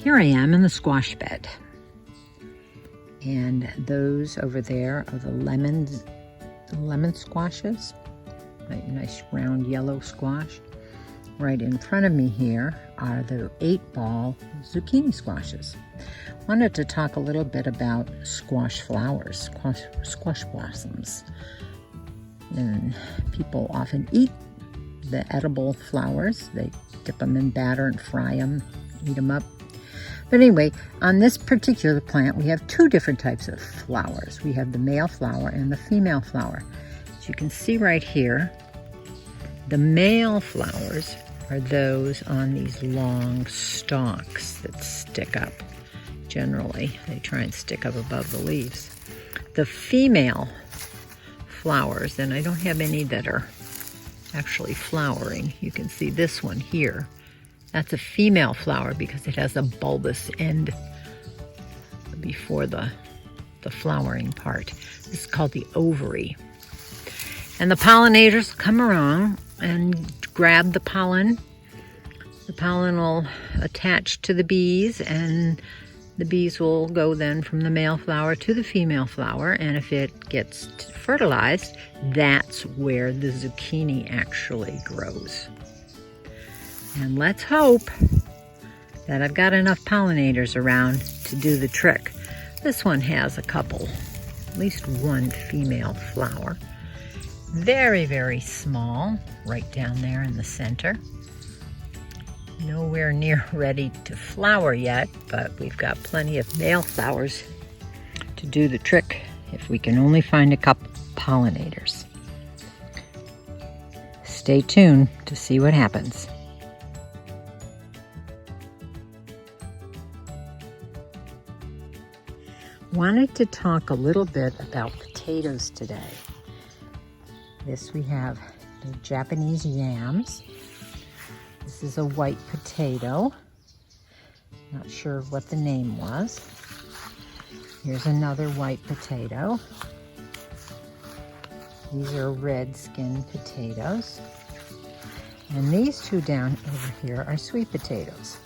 Here I am in the squash bed. And those over there are the lemon squashes. Nice round yellow squash. Right in front of me here are the 8-ball zucchini squashes. Wanted to talk a little bit about squash flowers, squash blossoms. And people often eat the edible flowers. They dip them in batter and fry them, eat them up. But anyway, on this particular plant, we have 2 different types of flowers. We have the male flower and the female flower. As you can see right here, the male flowers are those on these long stalks that stick up. Generally, they try and stick up above the leaves. The female flowers, and I don't have any that are actually flowering. You can see this one here. That's a female flower because it has a bulbous end before the flowering part. This is called the ovary. And the pollinators come around and grab the pollen. The pollen will attach to the bees, and the bees will go then from the male flower to the female flower, and if it gets fertilized, that's where the zucchini actually grows. And let's hope that I've got enough pollinators around to do the trick. This one has a couple, at least one female flower. Very, very small, right down there in the center. Nowhere near ready to flower yet, but we've got plenty of male flowers to do the trick if we can only find a couple pollinators. Stay tuned to see what happens. Wanted to talk a little bit about potatoes today. This we have the Japanese yams. This is a white potato. Not sure what the name was. Here's another white potato. These are red skin potatoes. And these 2 down over here are sweet potatoes.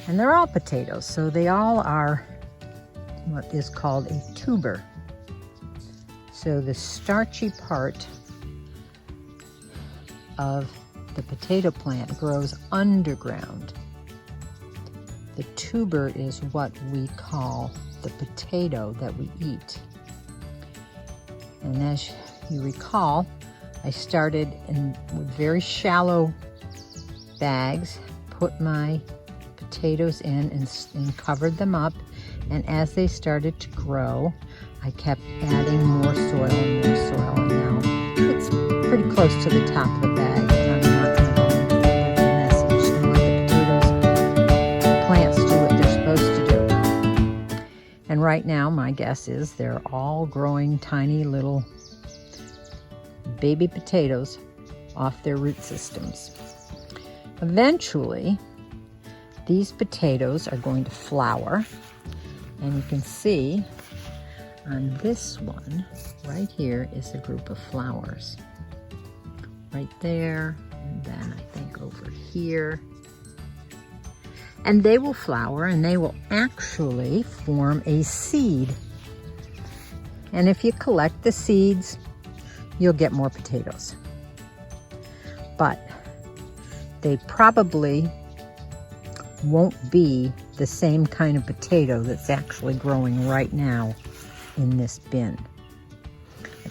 And they're all potatoes, so they all are what is called a tuber. So the starchy part of the potato plant grows underground. The tuber is what we call the potato that we eat. And as you recall, I started with very shallow bags, put my potatoes in and covered them up, and as they started to grow, I kept adding more soil and more soil, and now it's pretty close to the top of the bag. And I'm not going to go into the mess. I'm just going to let the plants do what they're supposed to do. And right now, my guess is they're all growing tiny little baby potatoes off their root systems. Eventually, these potatoes are going to flower, and you can see on this one right here is a group of flowers. Right there, and then I think over here. And they will flower, and they will actually form a seed. And if you collect the seeds, you'll get more potatoes. But they probably won't be the same kind of potato that's actually growing right now in this bin.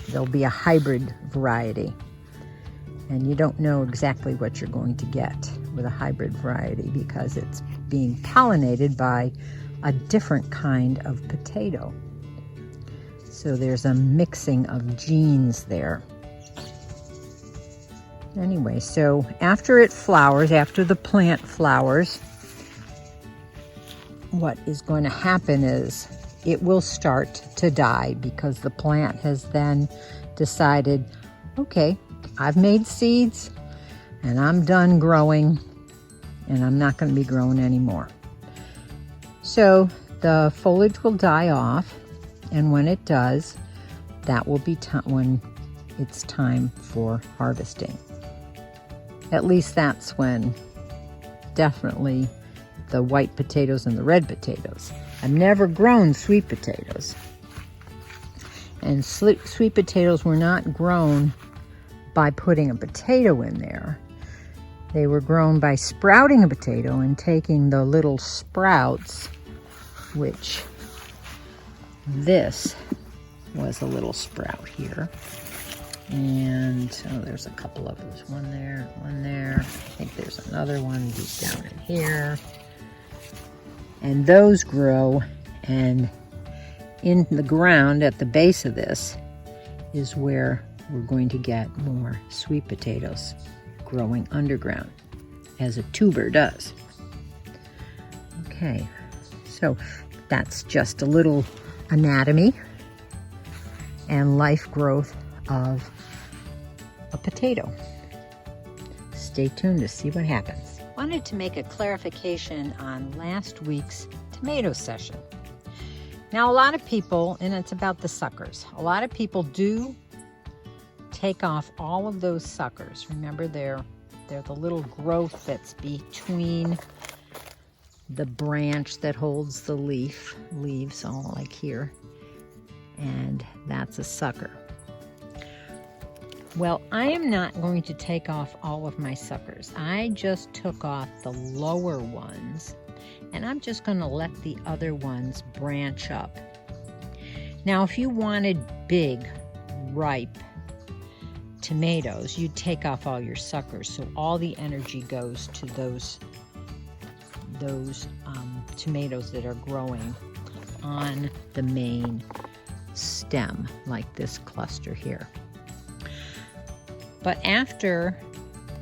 There'll be a hybrid variety, and you don't know exactly what you're going to get with a hybrid variety because it's being pollinated by a different kind of potato. So there's a mixing of genes there. Anyway, so after it flowers, after the plant flowers, what is going to happen is it will start to die because the plant has then decided, okay, I've made seeds and I'm done growing and I'm not going to be growing anymore. So the foliage will die off, and when it does, that will be when it's time for harvesting. At least that's when definitely the white potatoes and the red potatoes. I've never grown sweet potatoes. And sweet potatoes were not grown by putting a potato in there. They were grown by sprouting a potato and taking the little sprouts, which this was a little sprout here. And oh, there's a couple of those. One there, one there. I think there's another one deep down in here. And those grow, and in the ground at the base of this is where we're going to get more sweet potatoes growing underground, as a tuber does. Okay, so that's just a little anatomy and life growth of a potato. Stay tuned to see what happens. Wanted to make a clarification on last week's tomato session. Now, a lot of people, and it's about the suckers, a lot of people do take off all of those suckers. Remember, they're the little growth that's between the branch that holds the leaves, all like here, and that's a sucker. Well, I am not going to take off all of my suckers. I just took off the lower ones, and I'm just going to let the other ones branch up. Now, if you wanted big, ripe tomatoes, you'd take off all your suckers, so all the energy goes to those tomatoes that are growing on the main stem, like this cluster here. But after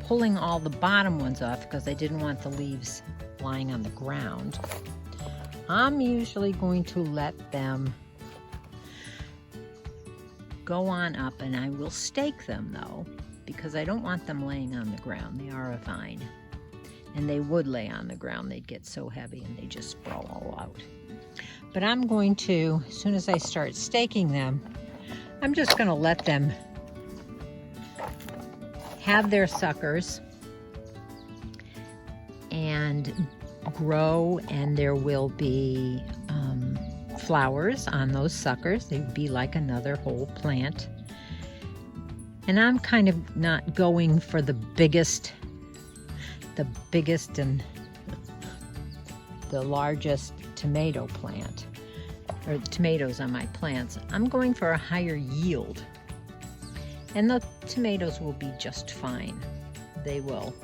pulling all the bottom ones off, because I didn't want the leaves lying on the ground, I'm usually going to let them go on up, and I will stake them though, because I don't want them laying on the ground. They are a vine, and they would lay on the ground. They'd get so heavy and they just sprawl all out. But I'm going to, as soon as I start staking them, I'm just going to let them have their suckers and grow, and there will be flowers on those suckers. They'd be like another whole plant. And I'm kind of not going for the biggest and the largest tomato plant, or tomatoes on my plants. I'm going for a higher yield, and the tomatoes will be just fine. They will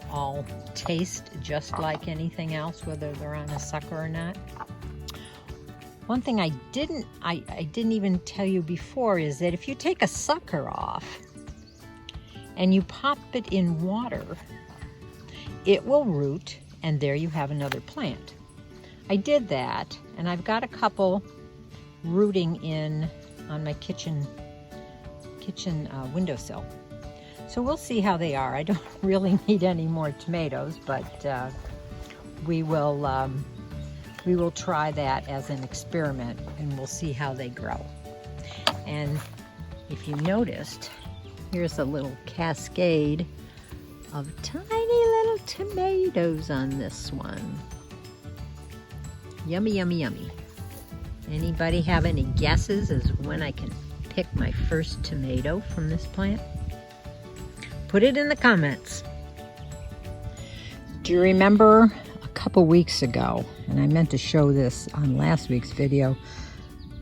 all taste just like anything else, whether they're on a sucker or not. One thing I didn't even tell you before is that if you take a sucker off and you pop it in water, it will root, and there you have another plant. I did that, and I've got a couple rooting in on my kitchen windowsill. So we'll see how they are. I don't really need any more tomatoes, but we will try that as an experiment, and we'll see how they grow. And if you noticed, here's a little cascade of tiny little tomatoes on this one. Yummy, yummy, yummy. Anybody have any guesses as when I can pick my first tomato from this plant? Put it in the comments. Do you remember a couple weeks ago, and I meant to show this on last week's video,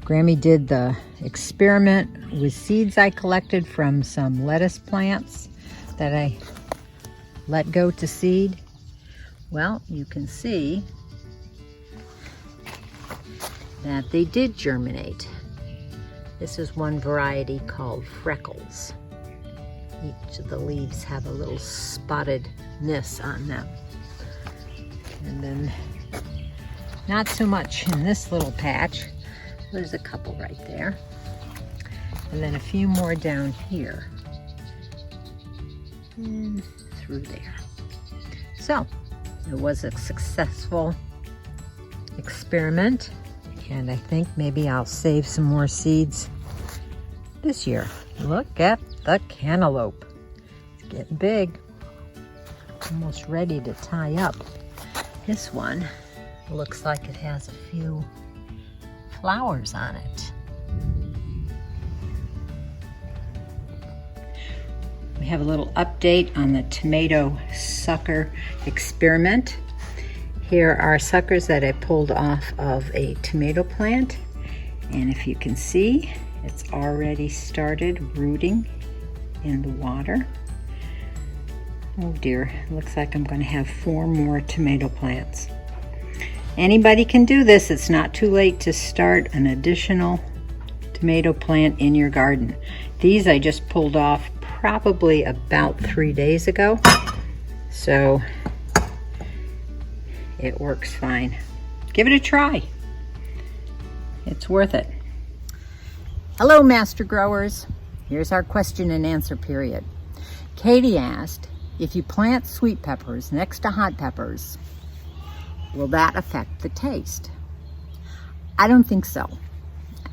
Grammy did the experiment with seeds I collected from some lettuce plants that I let go to seed? Well, you can see that they did germinate. This is one variety called Freckles. Each of the leaves have a little spottedness on them. And then not so much in this little patch. There's a couple right there. And then a few more down here. And through there. So, it was a successful experiment, and I think maybe I'll save some more seeds this year. Look at the cantaloupe. It's getting big. almost ready to tie up. This one looks like it has a few flowers on it. We have a little update on the tomato sucker experiment. Here are suckers that I pulled off of a tomato plant, and if you can see, it's already started rooting in the water. Oh dear, looks like I'm going to have 4 more tomato plants. Anybody can do this. It's not too late to start an additional tomato plant in your garden. These I just pulled off probably about 3 days ago, so it works fine. Give it a try. It's worth it. Hello, master growers. Here's our question and answer period. Katie asked, if you plant sweet peppers next to hot peppers, will that affect the taste? I don't think so.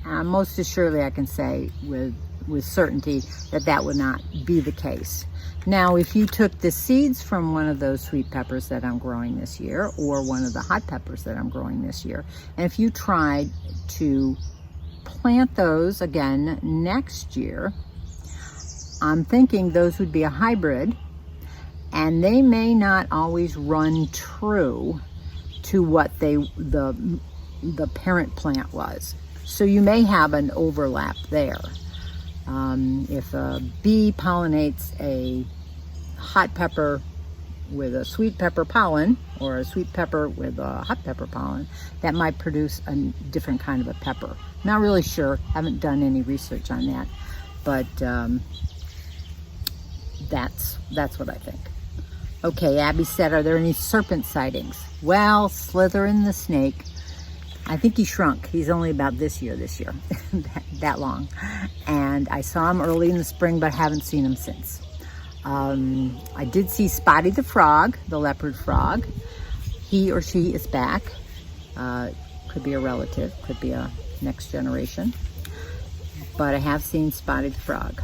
Most assuredly I can say with certainty that that would not be the case. Now, if you took the seeds from one of those sweet peppers that I'm growing this year, or one of the hot peppers that I'm growing this year, and if you tried to plant those again next year, I'm thinking those would be a hybrid, and they may not always run true to what the parent plant was. So you may have an overlap there. If a bee pollinates a hot pepper with a sweet pepper pollen, or a sweet pepper with a hot pepper pollen, that might produce a different kind of a pepper. Not really sure, haven't done any research on that, but that's what I think. Okay, Abby said, are there any serpent sightings? Well, Slytherin the snake, I think he shrunk. He's only about this year, that long. And I saw him early in the spring, but haven't seen him since. I did see Spotty the frog, the leopard frog. He or she is back. Could be a relative, could be a next generation. But I have seen Spotty the frog.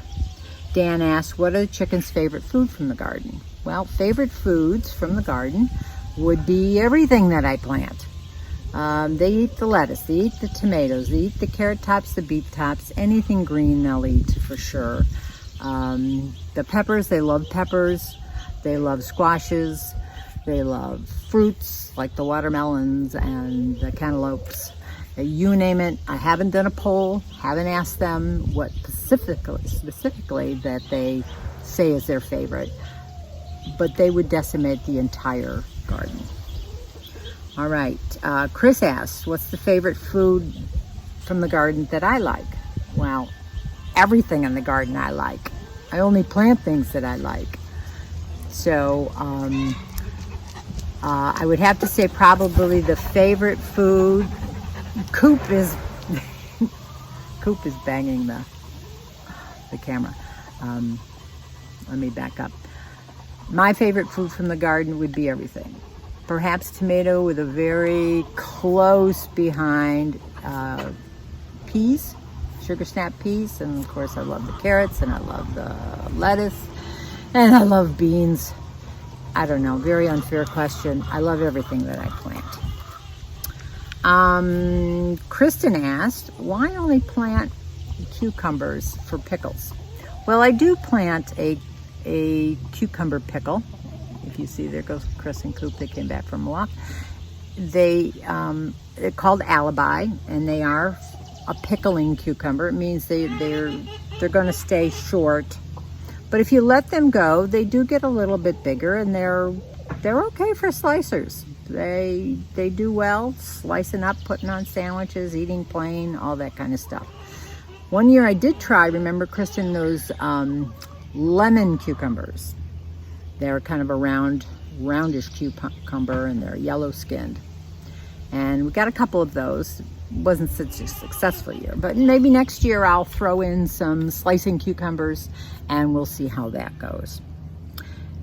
Dan asked, what are the chickens' favorite food from the garden? Well, favorite foods from the garden would be everything that I plant. They eat the lettuce, they eat the tomatoes, they eat the carrot tops, the beet tops, anything green they'll eat for sure. The peppers, they love peppers, they love squashes, they love fruits like the watermelons and the cantaloupes. You name it. I haven't done a poll, haven't asked them what specifically that they say is their favorite, but they would decimate the entire garden. All right, Chris asked, what's the favorite food from the garden that I like? Well, everything in the garden I like. I only plant things that I like. So I would have to say probably the favorite food, Coop is banging the camera. Let me back up. My favorite food from the garden would be everything. Perhaps tomato with a very close behind peas, sugar snap peas, and of course I love the carrots, and I love the lettuce, and I love beans. I don't know, very unfair question. I love everything that I plant. Kristen asked, why only plant cucumbers for pickles? Well, I do plant a cucumber pickle. If you see, there goes Chris and Coop. They came back from a walk. They're called Alibi, and they are a pickling cucumber. It means they're going to stay short. But if you let them go, they do get a little bit bigger, and they're okay for slicers. They do well slicing up, putting on sandwiches, eating plain, all that kind of stuff. One year I did try, remember, Kristen, those lemon cucumbers. They're kind of a roundish cucumber, and they're yellow skinned. And we got a couple of those. It wasn't such a successful year, but maybe next year I'll throw in some slicing cucumbers and we'll see how that goes.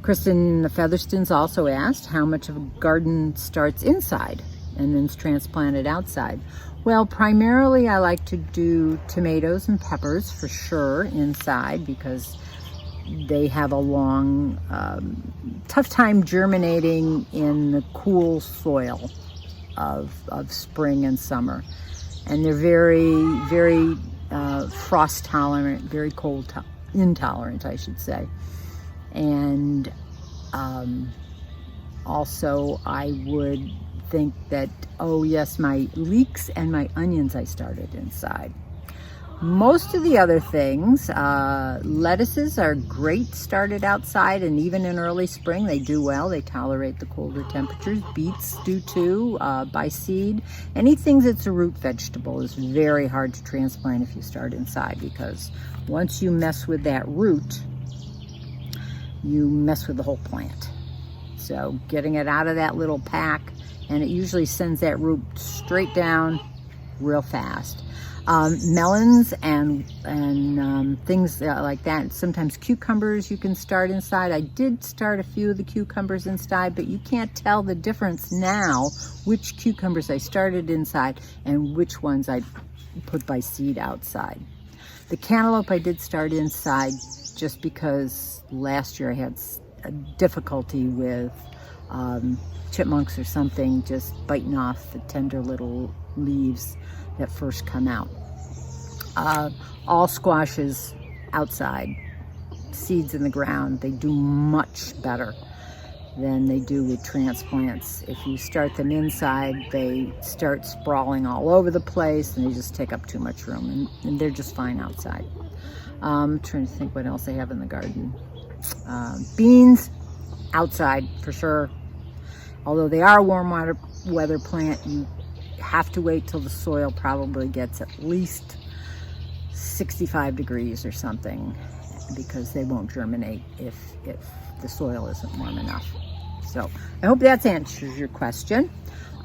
Kristen the Featherstons also asked how much of a garden starts inside and then's transplanted outside. Well, primarily I like to do tomatoes and peppers for sure inside, because they have a long, tough time germinating in the cool soil of spring and summer. And they're very frost tolerant, very cold intolerant, I should say. And also I would think that, oh yes, my leeks and my onions I started inside. Most of the other things, lettuces are great started outside, and even in early spring they do well. They tolerate the colder temperatures. Beets do too, by seed. Anything that's a root vegetable is very hard to transplant if you start inside, because once you mess with that root, you mess with the whole plant. So getting it out of that little pack, and it usually sends that root straight down real fast. Melons and things like that. Sometimes cucumbers you can start inside. I did start a few of the cucumbers inside, but you can't tell the difference now which cucumbers I started inside and which ones I put by seed outside. The cantaloupe I did start inside just because last year I had a difficulty with chipmunks or something just biting off the tender little leaves that first come out. All squashes outside, seeds in the ground, they do much better than they do with transplants. If you start them inside, they start sprawling all over the place and they just take up too much room, and they're just fine outside. I'm trying to think what else I have in the garden. Beans, outside for sure. Although they are a warm weather plant, you have to wait till the soil probably gets at least 65 degrees or something, because they won't germinate if the soil isn't warm enough. So I hope that answers your question.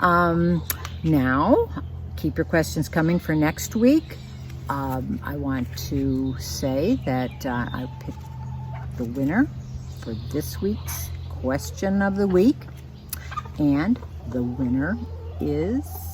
Now, keep your questions coming for next week. I want to say that I picked the winner for this week's question of the week, and the winner is